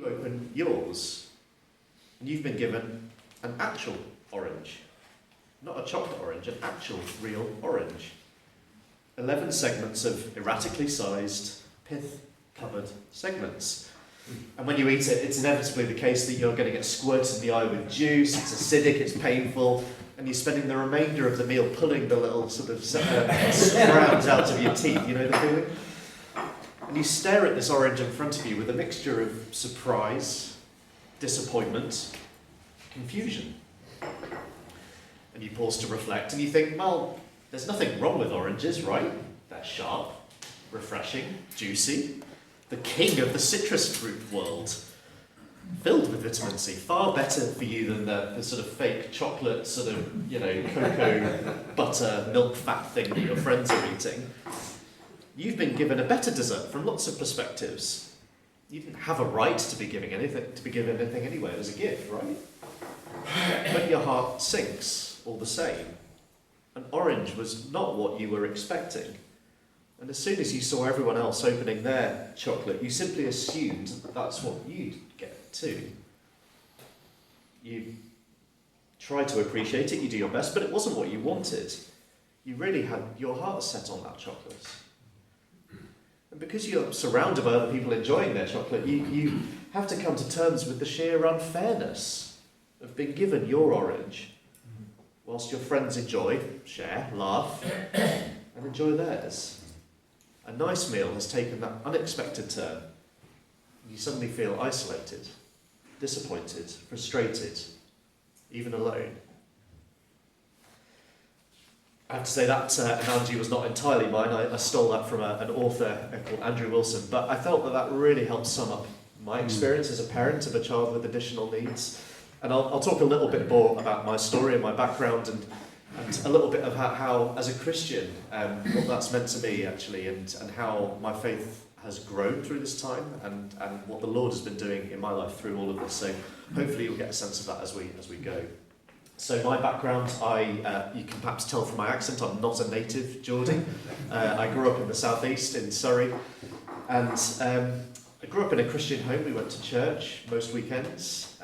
you open yours, and you've been given an actual orange. Not a chocolate orange, an actual real orange. 11 segments of erratically sized, pith-covered segments. And when you eat it, it's inevitably the case that you're going to get squirted in the eye with juice, it's acidic, it's painful, and you're spending the remainder of the meal pulling the little sort of scraps out of your teeth, you know the feeling? And you stare at this orange in front of you with a mixture of surprise, disappointment, confusion. And you pause to reflect and you think, well, there's nothing wrong with oranges, right? They're sharp, refreshing, juicy, the king of the citrus fruit world, filled with vitamin C, far better for you than the sort of fake chocolate sort of, cocoa, butter, milk fat thing that your friends are eating. You've been given a better dessert from lots of perspectives. You didn't have a right to be given anything anyway. It was a gift, right? But your heart sinks all the same. An orange was not what you were expecting. And as soon as you saw everyone else opening their chocolate, you simply assumed that that's what you'd get too. You try to appreciate it, you do your best, but it wasn't what you wanted. You really had your heart set on that chocolate. And because you're surrounded by other people enjoying their chocolate, you have to come to terms with the sheer unfairness of being given your orange, whilst your friends enjoy, share, laugh, and enjoy theirs. A nice meal has taken that unexpected turn. You suddenly feel isolated, disappointed, frustrated, even alone. I have to say that analogy was not entirely mine. I stole that from an author called Andrew Wilson, but I felt that really helped sum up my experience as a parent of a child with additional needs. And I'll talk a little bit more about my story and my background and a little bit of how as a Christian, what that's meant to me actually, and how my faith has grown through this time and what the Lord has been doing in my life through all of this. So hopefully you'll get a sense of that as we go. So my background, you can perhaps tell from my accent, I'm not a native Geordie. I grew up in the southeast in Surrey, and I grew up in a Christian home. We went to church most weekends.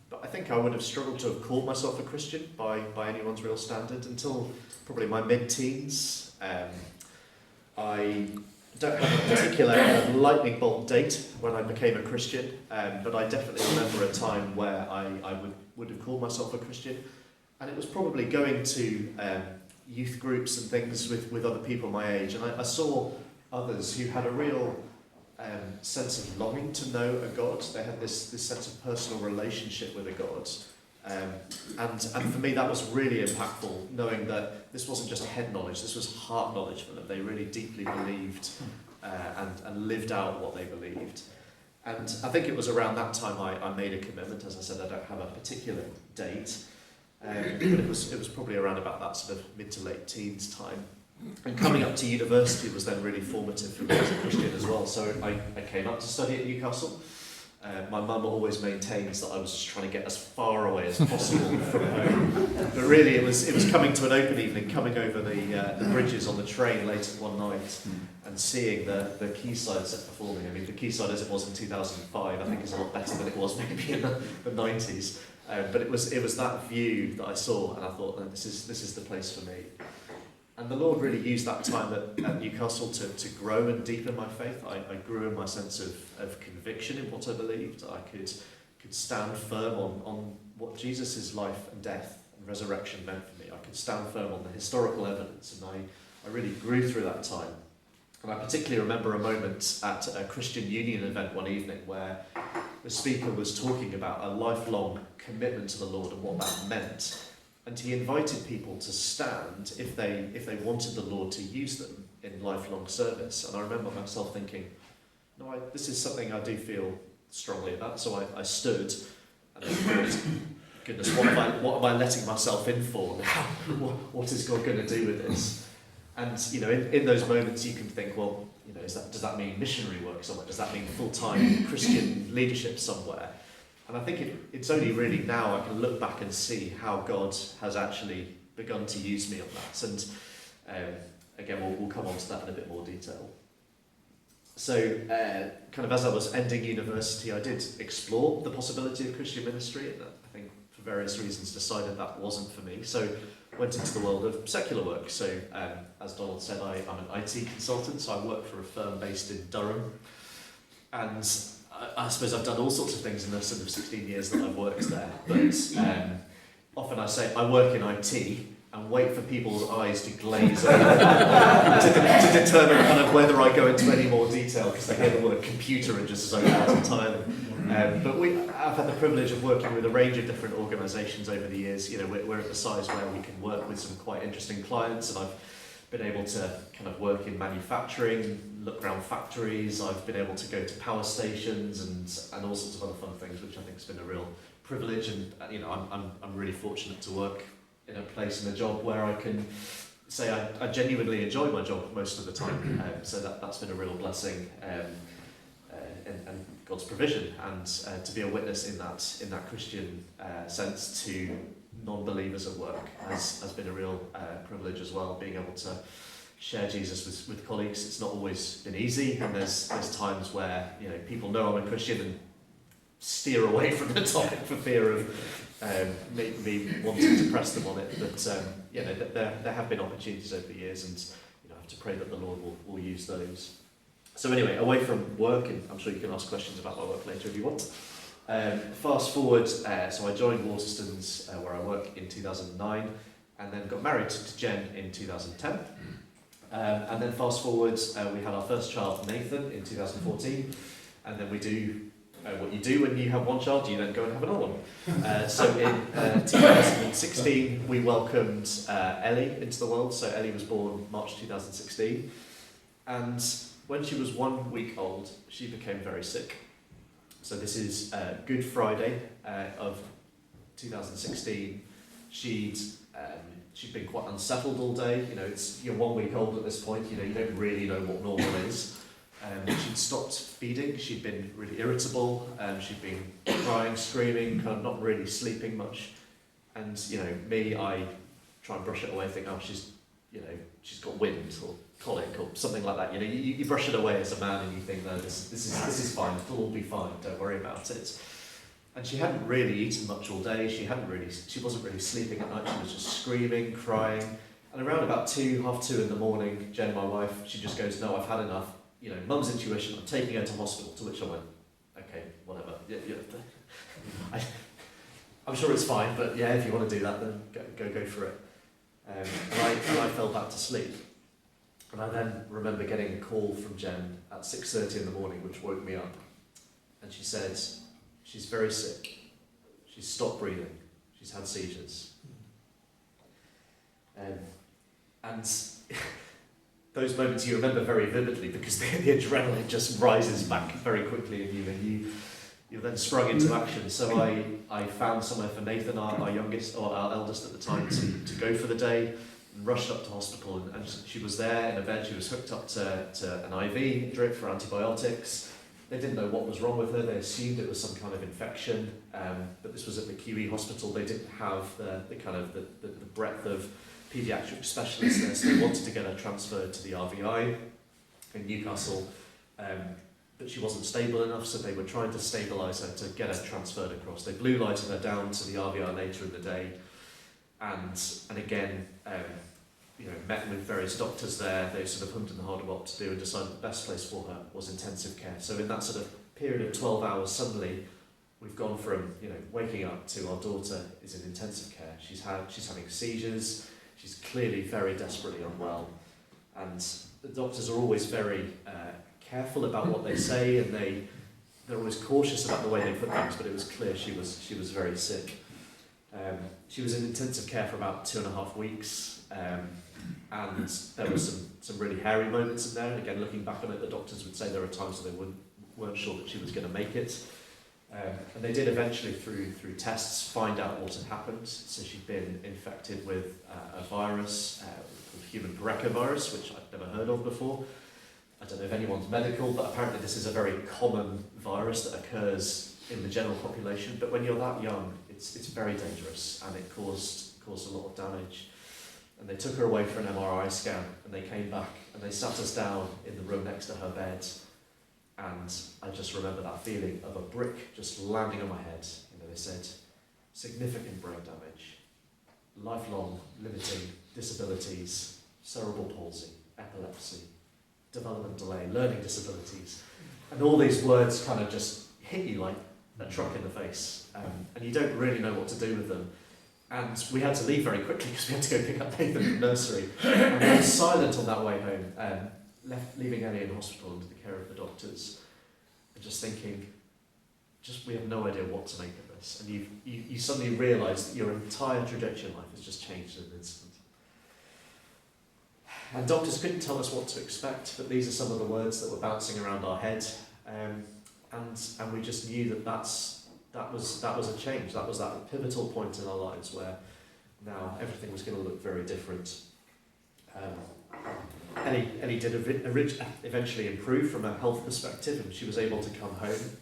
But I think I would have struggled to have called myself a Christian by anyone's real standard until probably my mid-teens. I don't have a particular lightning bolt date when I became a Christian, but I definitely remember a time where I would have called myself a Christian. And it was probably going to youth groups and things with other people my age. And I saw others who had a real sense of longing to know a God. They had this sense of personal relationship with a God. And for me that was really impactful, knowing that this wasn't just head knowledge, this was heart knowledge for them. They really deeply believed and lived out what they believed. And I think it was around that time I made a commitment. As I said, I don't have a particular date, but it was probably around about that sort of mid to late teens time. And coming up to university was then really formative for me as a Christian as well. So I came up to study at Newcastle. My mum always maintains that I was just trying to get as far away as possible from home. But really it was coming to an open evening, coming over the bridges on the train late one night and seeing the Quayside set performing. I mean, the Quayside as it was in 2005 I think is a lot better than it was maybe in the 90s. But it was that view that I saw, and I thought, no, this is the place for me. And the Lord really used that time at Newcastle to grow and deepen my faith. I grew in my sense of conviction in what I believed. I could stand firm on what Jesus' life and death and resurrection meant for me. I could stand firm on the historical evidence, and I really grew through that time. And I particularly remember a moment at a Christian Union event one evening where the speaker was talking about a lifelong commitment to the Lord and what that meant. And he invited people to stand if they wanted the Lord to use them in lifelong service. And I remember myself thinking, no, this is something I do feel strongly about. So I stood and I thought, goodness, what am I letting myself in for now? What is God going to do with this? And in those moments you can think, well, does that mean missionary work somewhere? Does that mean full-time Christian leadership somewhere? And I think it's only really now I can look back and see how God has actually begun to use me on that. And again, we'll come on to that in a bit more detail. So, kind of as I was ending university, I did explore the possibility of Christian ministry, and I think for various reasons decided that wasn't for me. So, went into the world of secular work. So, as Donald said, I'm an IT consultant, so I work for a firm based in Durham. And I suppose I've done all sorts of things in the sort of 16 years that I've worked there. But often I say I work in IT and wait for people's eyes to glaze over to determine kind of whether I go into any more detail, because they hear the word computer and just zone out entirely. But I've had the privilege of working with a range of different organisations over the years. You know, we're at the size where we can work with some quite interesting clients, and I've been able to kind of work in manufacturing, look around factories. I've been able to go to power stations and all sorts of other fun things, which I think has been a real privilege. And you know, I'm really fortunate to work in a place, in a job where I can say I genuinely enjoy my job most of the time. So that's been a real blessing, and God's provision, and to be a witness in that Christian sense to non-believers at work has been a real privilege as well. Being able to share Jesus with colleagues, it's not always been easy, and there's times where, you know, people know I'm a Christian and steer away from the topic for fear of me wanting to press them on it. But you know, there have been opportunities over the years, and you know, I have to pray that the Lord will use those. So anyway, away from work, and I'm sure you can ask questions about my work later if you want. Fast forward, so I joined Waterstones, where I work, in 2009, and then got married to Jen in 2010. And then fast forward, we had our first child, Nathan, in 2014, and then we do what you do when you have one child, you then go and have another one. So in 2016, we welcomed Ellie into the world. So Ellie was born March 2016, and when she was 1 week old, she became very sick. So this is Good Friday of 2016. She'd been quite unsettled all day. You know, you're 1 week old at this point. You know, you don't really know what normal is. She'd stopped feeding. She'd been really irritable. She'd been crying, screaming, kind of not really sleeping much. And you know, I try and brush it away. Think, oh, she's got wind or colic or something like that. You know, you brush it away as a man, and you think, no, this is fine. It'll all be fine. Don't worry about it. And she hadn't really eaten much all day. She wasn't really sleeping at night. She was just screaming, crying. And around about half two in the morning, Jen, my wife, she just goes, no, I've had enough. You know, mum's intuition, I'm taking her to hospital. To which I went, okay, whatever. Yeah. I'm sure it's fine, but yeah, if you want to do that, then go for it. And I fell back to sleep. And I then remember getting a call from Jen at 6:30 in the morning, which woke me up. And she said, she's very sick. She's stopped breathing. She's had seizures. And those moments you remember very vividly, because the adrenaline just rises back very quickly in you, and you're then sprung into action. So I found somewhere for Nathan, our youngest, or our eldest at the time, to go for the day, and rushed up to hospital, and she was there in a bed. She was hooked up to an IV drip for antibiotics. They didn't know what was wrong with her. They assumed it was some kind of infection, but this was at the QE hospital. They didn't have the breadth of paediatric specialists there, so they wanted to get her transferred to the RVI in Newcastle, but she wasn't stable enough, so they were trying to stabilise her to get her transferred across. They blue lighted her down to the RVI later in the day, and again, met with various doctors there. They sort of hummed and hawed what to do, and decided the best place for her was intensive care. So in that sort of period of 12 hours, suddenly we've gone from waking up to our daughter is in intensive care. She's having seizures. She's clearly very desperately unwell, and the doctors are always very careful about what they say, and they're always cautious about the way they put things. But it was clear she was very sick. She was in intensive care for about 2.5 weeks, and there were some really hairy moments in there. And again, looking back on it, the doctors would say there were times that they weren't sure that she was going to make it. And they did eventually, through tests, find out what had happened. So she'd been infected with a virus called human parechovirus, which I'd never heard of before. I don't know if anyone's medical, but apparently this is a very common virus that occurs in the general population. But when you're that young, it's very dangerous, and it caused a lot of damage. And they took her away for an MRI scan, and they came back and they sat us down in the room next to her bed. And I just remember that feeling of a brick just landing on my head. They said, significant brain damage, lifelong limiting disabilities, cerebral palsy, epilepsy, development delay, learning disabilities. And all these words kind of just hit you like a truck in the face. And you don't really know what to do with them. And we had to leave very quickly because we had to go pick up Nathan from nursery. And we were silent on that way home, leaving Ellie in hospital under the care of the doctors. And just thinking, we have no idea what to make of this. And you suddenly realise that your entire trajectory in life has just changed in an instant. And doctors couldn't tell us what to expect, but these are some of the words that were bouncing around our head. And we just knew that was a change. That was that pivotal point in our lives where now everything was going to look very different. Ellie did eventually improve from a health perspective, and she was able to come home.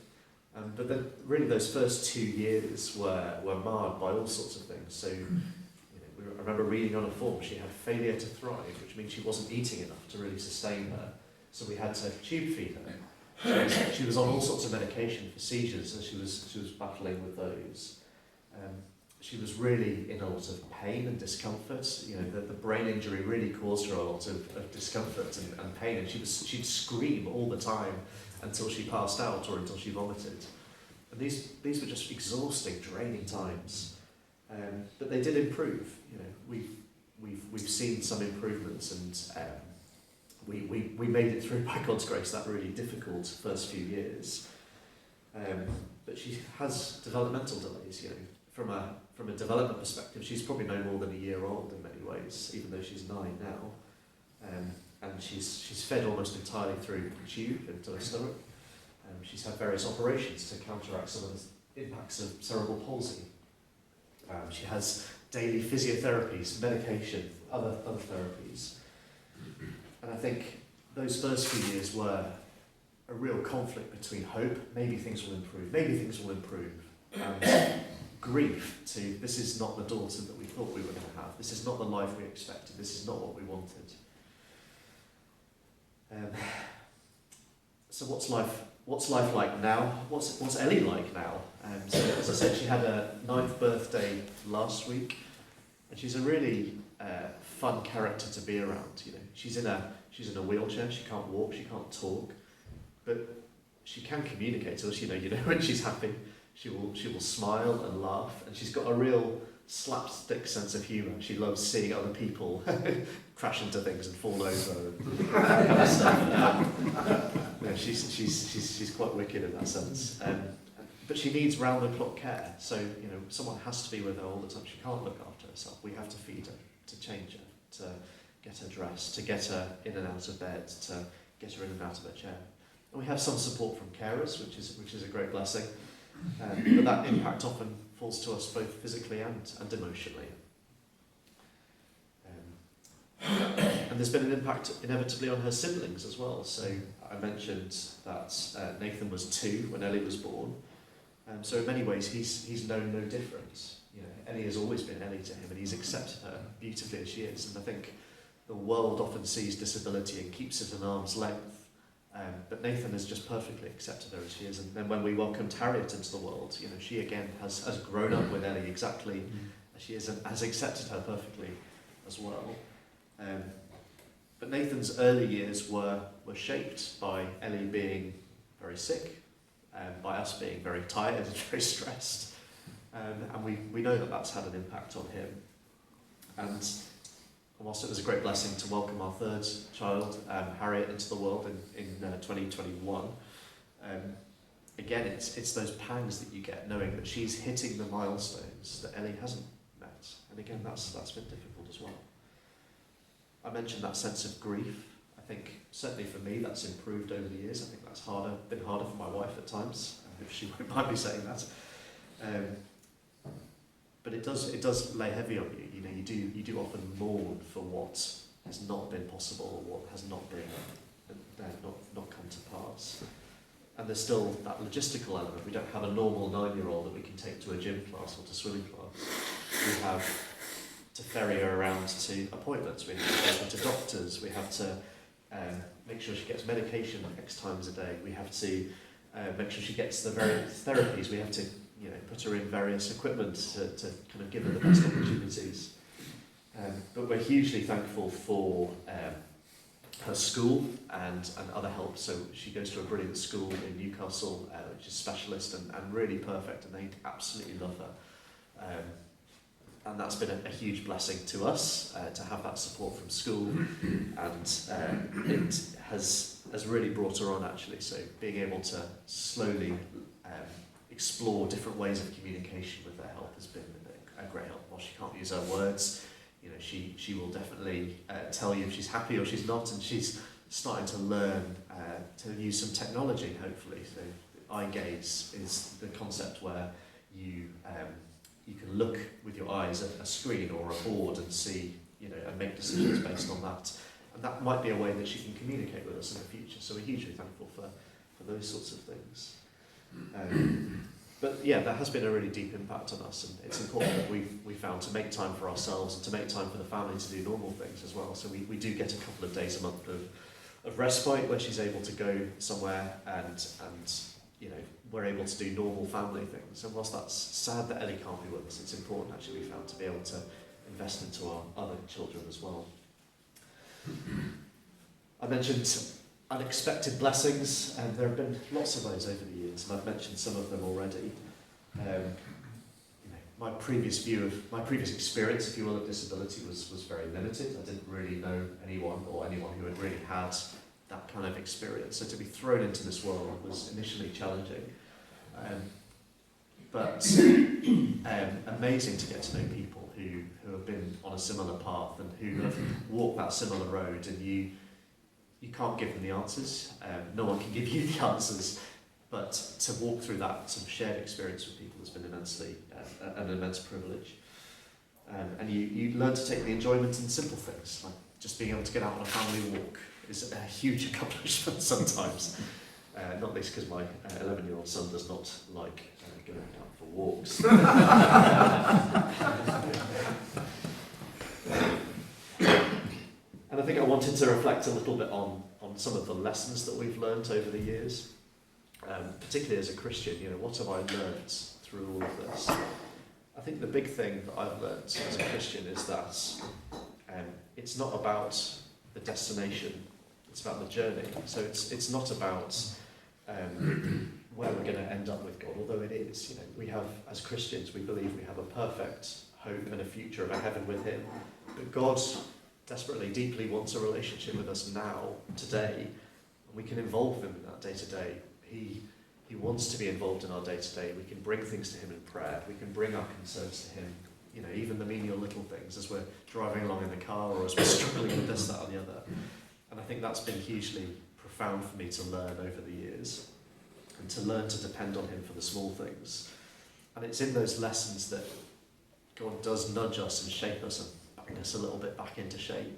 But then really those first 2 years were marred by all sorts of things. So I remember reading on a form she had failure to thrive, which means she wasn't eating enough to really sustain her. So we had to tube feed her. She was on all sorts of medication for seizures, and she was battling with those. She was really in a lot of pain and discomfort. The brain injury really caused her a lot of discomfort and pain, and she'd scream all the time until she passed out or until she vomited. And these were just exhausting, draining times. But they did improve. We've seen some improvements, and we made it through by God's grace that really difficult first few years. But she has developmental delays. From a development perspective, she's probably no more than a year old in many ways, even though she's 9 now. And she's fed almost entirely through the tube into her stomach. She's had various operations to counteract some of the impacts of cerebral palsy. She has daily physiotherapies, medication, other therapies. And I think those first few years were a real conflict between hope, maybe things will improve, and grief to, this is not the daughter that we thought we were going to have, this is not the life we expected, this is not what we wanted. So what's life like now? What's Ellie like now? So as I said, she had her 9th birthday last week, and she's a really fun character to be around. She's in a wheelchair. She can't walk. She can't talk, but she can communicate to us. When she's happy, she will smile and laugh, and she's got a real slapstick sense of humour. She loves seeing other people crash into things and fall over and that kind of stuff. She's quite wicked in that sense. But she needs round-the-clock care, so someone has to be with her all the time. She can't look after herself. We have to feed her, to change her, to get her dressed, to get her in and out of bed, to get her in and out of her chair. And we have some support from carers, which is a great blessing. But that impact often falls to us both physically and emotionally. And there's been an impact inevitably on her siblings as well. So I mentioned that Nathan was 2 when Ellie was born. So in many ways he's known no difference. Ellie has always been Ellie to him, and he's accepted her beautifully as she is. And I think the world often sees disability and keeps it at arm's length. But Nathan has just perfectly accepted her as she is. And then when we welcomed Harriet into the world, she again has grown up with Ellie exactly as she is, and has accepted her perfectly as well. But Nathan's early years were shaped by Ellie being very sick, by us being very tired and very stressed. And we know that that's had an impact on him. And whilst it was a great blessing to welcome our 3rd child, Harriet, into the world in 2021, again, it's those pangs that you get knowing that she's hitting the milestones that Ellie hasn't met. And again, that's been difficult as well. I mentioned that sense of grief. I think certainly for me that's improved over the years. I think that's been harder for my wife at times, if she won't mind me saying that. But it does lay heavy on you. You do often mourn for what has not been possible, or what has not been not come to pass. And there's still that logistical element. We don't have a normal 9-year-old that we can take to a gym class or to swimming class. We have to ferry her around to appointments. We have to take her to doctors. We have to make sure she gets medication X times a day. We have to make sure she gets the various therapies. We have to, put her in various equipment to kind of give her the best opportunities. But we're hugely thankful for her school and other help. So she goes to a brilliant school in Newcastle, which is specialist and really perfect, and they absolutely love her. And that's been a huge blessing to us to have that support from school, and it has really brought her on, actually. So being able to slowly explore different ways of communication with her help has been a great help. While she can't use her words, she will definitely tell you if she's happy or she's not, and she's starting to learn to use some technology, hopefully. So eye gaze is the concept where you can look with your eyes at a screen or a board and see, and make decisions based on that. And that might be a way that she can communicate with us in the future. So we're hugely thankful for those sorts of things. But yeah, that has been a really deep impact on us, and it's important that we found to make time for ourselves and to make time for the family to do normal things as well. So we do get a couple of days a month of respite where she's able to go somewhere and we're able to do normal family things. And whilst that's sad that Ellie can't be with us, it's important, actually, we found, to be able to invest into our other children as well. I mentioned unexpected blessings, and there have been lots of those over the years, and I've mentioned some of them already. My previous experience, if you will, of disability was very limited. I didn't really know anyone who had really had that kind of experience. So to be thrown into this world was initially challenging, but amazing to get to know people who have been on a similar path and who have walked that similar road, and you can't give them the answers. No one can give you the answers, but to walk through that sort of shared experience with people has been an immense privilege. And you learn to take the enjoyment in simple things, like just being able to get out on a family walk is a huge accomplishment sometimes. Not least because my 11-year-old son does not like going out for walks. And I think I wanted to reflect a little bit on some of the lessons that we've learned over the years, particularly as a Christian. What have I learned through all of this? I think the big thing that I've learned as a Christian is that it's not about the destination, it's about the journey. So it's not about where we're going to end up with God, although it is. We have, as Christians, we believe we have a perfect hope and a future of a heaven with Him. But God desperately, deeply wants a relationship with us now, today, and we can involve Him in that day to day. He wants to be involved in our day to day. We can bring things to Him in prayer. We can bring our concerns to Him. Even the menial little things as we're driving along in the car, or as we're struggling with this, that, or the other. And I think that's been hugely profound for me to learn over the years, and to learn to depend on Him for the small things. And it's in those lessons that God does nudge us and shape us and bring us a little bit back into shape,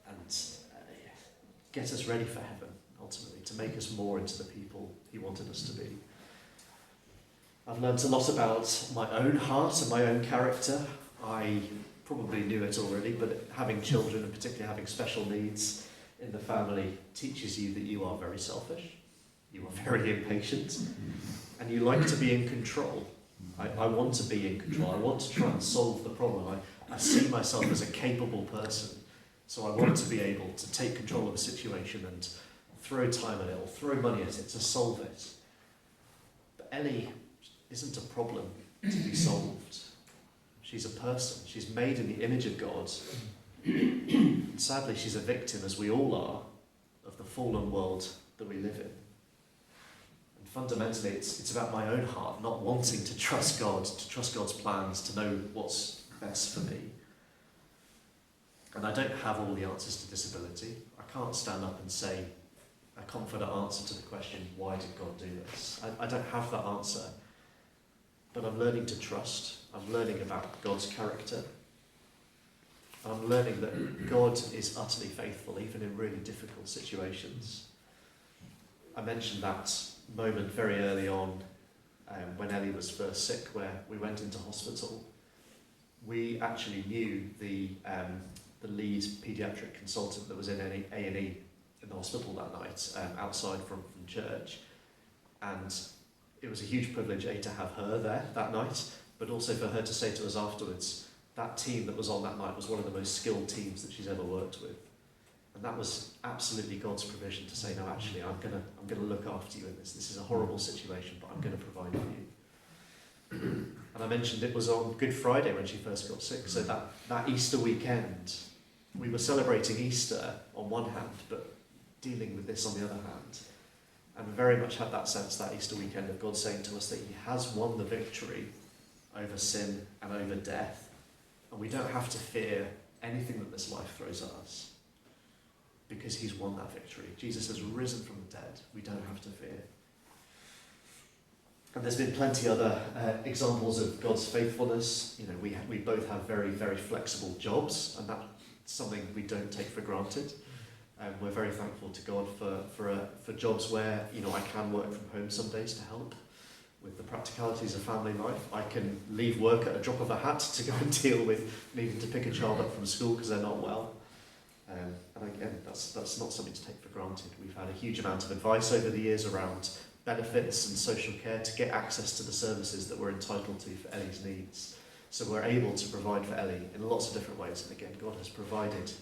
and get us ready for heaven, ultimately, to make us more into the people He wanted us to be. I've learnt a lot about my own heart and my own character. I probably knew it already, but having children, and particularly having special needs in the family, teaches you that you are very selfish, you are very impatient, and you like to be in control. I want to be in control. I want to try and solve the problem. I see myself as a capable person, so I want to be able to take control of a situation and throw time at it or throw money at it to solve it. But Ellie isn't a problem to be solved. She's a person. She's made in the image of God. And sadly, she's a victim, as we all are, of the fallen world that we live in. And fundamentally, it's about my own heart, not wanting to trust God, to trust God's plans, to know what's best for me. And I don't have all the answers to disability. I can't stand up and say a confident answer to the question, why did God do this? I don't have that answer. But I'm learning to trust. I'm learning about God's character. And I'm learning that God is utterly faithful, even in really difficult situations. I mentioned that moment very early on when Ellie was first sick, where we went into hospital. We actually knew the the lead paediatric consultant that was in A&E in the hospital that night, outside from church. And it was a huge privilege, to have her there that night, but also for her to say to us afterwards, that team that was on that night was one of the most skilled teams that she's ever worked with. And that was absolutely God's provision to say, no, actually, I'm gonna look after you in this. This is a horrible situation, but I'm going to provide for you. And I mentioned it was on Good Friday when she first got sick, so that Easter weekend, we were celebrating Easter on one hand, but dealing with this on the other hand. And we very much had that sense that Easter weekend of God saying to us that he has won the victory over sin and over death. And we don't have to fear anything that this life throws at us, because he's won that victory. Jesus has risen from the dead. We don't have to fear. And there's been plenty other examples of God's faithfulness. You know, we both have very, very flexible jobs, and that's something we don't take for granted. We're very thankful to God for jobs where, you know, I can work from home some days to help with the practicalities of family life. I can leave work at a drop of a hat to go and deal with needing to pick a child up from school because they're not well. And again, that's not something to take for granted. We've had a huge amount of advice over the years around benefits and social care to get access to the services that we're entitled to for Ellie's needs. So we're able to provide for Ellie in lots of different ways. And again, God has provided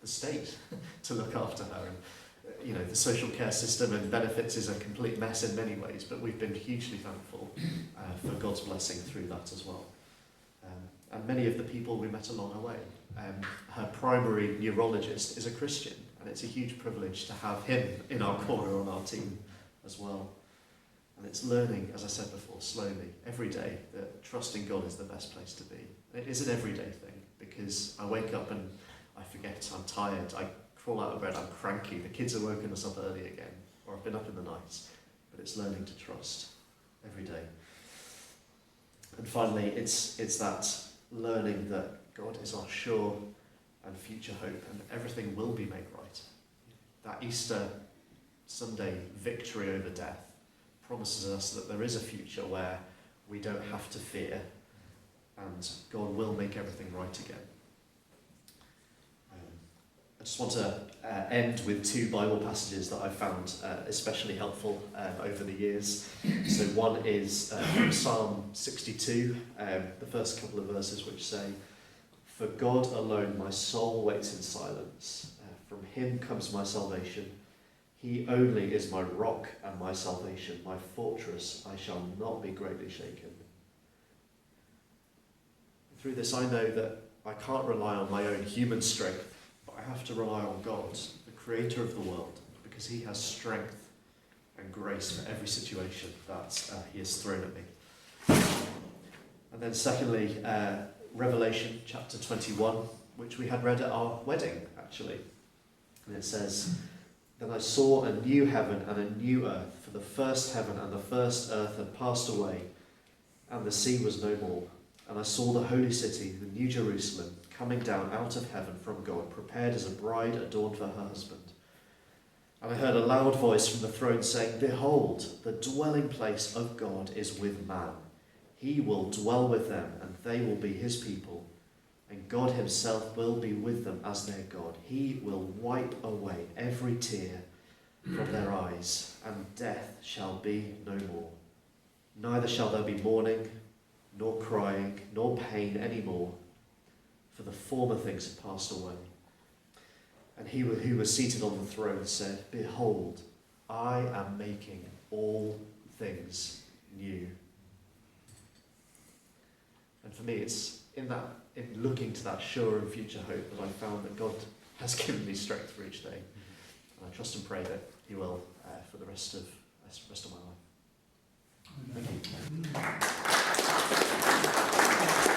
the state to look after her. And, you know, the social care system and benefits is a complete mess in many ways, but we've been hugely thankful for God's blessing through that as well. And many of the people we met along our way. Her primary neurologist is a Christian, and it's a huge privilege to have him in our corner on our team as well. And it's learning, as I said before, slowly, every day, that trusting God is the best place to be. It is an everyday thing, because I wake up and I forget, I'm tired, I crawl out of bed, I'm cranky, the kids are woken us up early again, or I've been up in the night. But it's learning to trust every day. And finally, it's that learning that God is our sure and future hope, and everything will be made right. That Easter Sunday victory over death promises us that there is a future where we don't have to fear, and God will make everything right again. I just want to end with two Bible passages that I've found especially helpful over the years. So one is from Psalm 62, the first couple of verses, which say, "For God alone my soul waits in silence. From him comes my salvation. He only is my rock and my salvation, my fortress. I shall not be greatly shaken." Through this I know that I can't rely on my own human strength, but I have to rely on God, the creator of the world, because he has strength and grace for every situation that he has thrown at me. And then secondly, Revelation chapter 21, which we had read at our wedding, actually. And it says, "Then I saw a new heaven and a new earth, for the first heaven and the first earth had passed away, and the sea was no more. And I saw the holy city, the New Jerusalem, coming down out of heaven from God, prepared as a bride adorned for her husband. And I heard a loud voice from the throne saying, 'Behold, the dwelling place of God is with man. He will dwell with them, and they will be his people. And God himself will be with them as their God. He will wipe away every tear from their eyes, and death shall be no more. Neither shall there be mourning, nor crying, nor pain any more, for the former things have passed away.' And he who was seated on the throne said, 'Behold, I am making all things new.'" And for me, it's in looking to that sure and future hope that I found that God has given me strength for each day. And I trust and pray that he will for the rest of my life. Thank you.